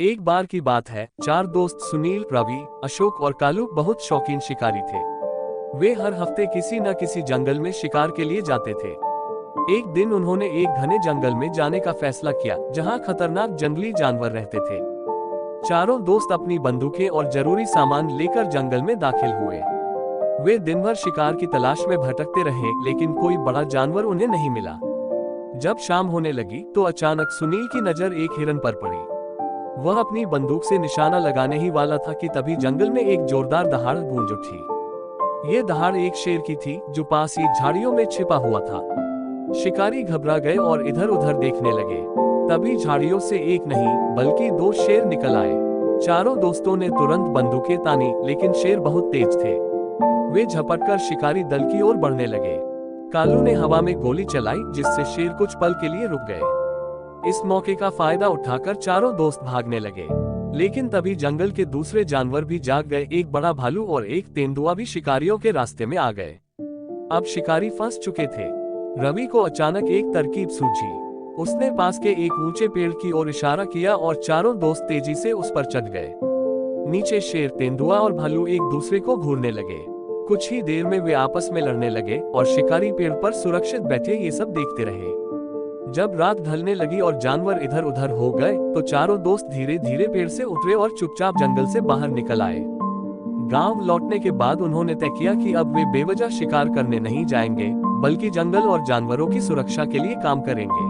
एक बार की बात है, चार दोस्त सुनील, रवि, अशोक और कालू बहुत शौकीन शिकारी थे। वे हर हफ्ते किसी न किसी जंगल में शिकार के लिए जाते थे। एक दिन उन्होंने एक घने जंगल में जाने का फैसला किया, जहां खतरनाक जंगली जानवर रहते थे। चारों दोस्त अपनी बंदूकें और जरूरी सामान लेकर जंगल में दाखिल हुए। वे दिन भर शिकार की तलाश में भटकते रहे, लेकिन कोई बड़ा जानवर उन्हें नहीं मिला। जब शाम होने लगी तो अचानक सुनील की नजर एक हिरन पर पड़ी। वह अपनी बंदूक से निशाना लगाने ही वाला था कि तभी जंगल में एक जोरदार दहाड़ गूंज उठी। ये दहाड़ एक शेर की थी, जो पास ही झाड़ियों में छिपा हुआ था। शिकारी घबरा गए और इधर उधर देखने लगे। तभी झाड़ियों से एक नहीं बल्कि दो शेर निकल आए। चारों दोस्तों ने तुरंत बंदूकें तानी, लेकिन शेर बहुत तेज थे। वे झपटकर शिकारी दल की ओर बढ़ने लगे। कालू ने हवा में गोली चलाई, जिससे शेर कुछ पल के लिए रुक गए। इस मौके का फायदा उठाकर चारों दोस्त भागने लगे, लेकिन तभी जंगल के दूसरे जानवर भी जाग गए। एक बड़ा भालू और एक तेंदुआ भी शिकारियों के रास्ते में आ गए। अब शिकारी फंस चुके थे। रवि को अचानक एक तरकीब सूझी। उसने पास के एक ऊंचे पेड़ की ओर इशारा किया और चारों दोस्त तेजी से उस पर चढ़ गए। नीचे शेर, तेंदुआ और भालू एक दूसरे को घूरने लगे। कुछ ही देर में वे आपस में लड़ने लगे और शिकारी पेड़ पर सुरक्षित बैठे ये सब देखते रहे। जब रात ढलने लगी और जानवर इधर उधर हो गए, तो चारों दोस्त धीरे धीरे पेड़ से उतरे और चुपचाप जंगल से बाहर निकल आए। गांव लौटने के बाद उन्होंने तय किया कि अब वे बेवजह शिकार करने नहीं जाएंगे, बल्कि जंगल और जानवरों की सुरक्षा के लिए काम करेंगे।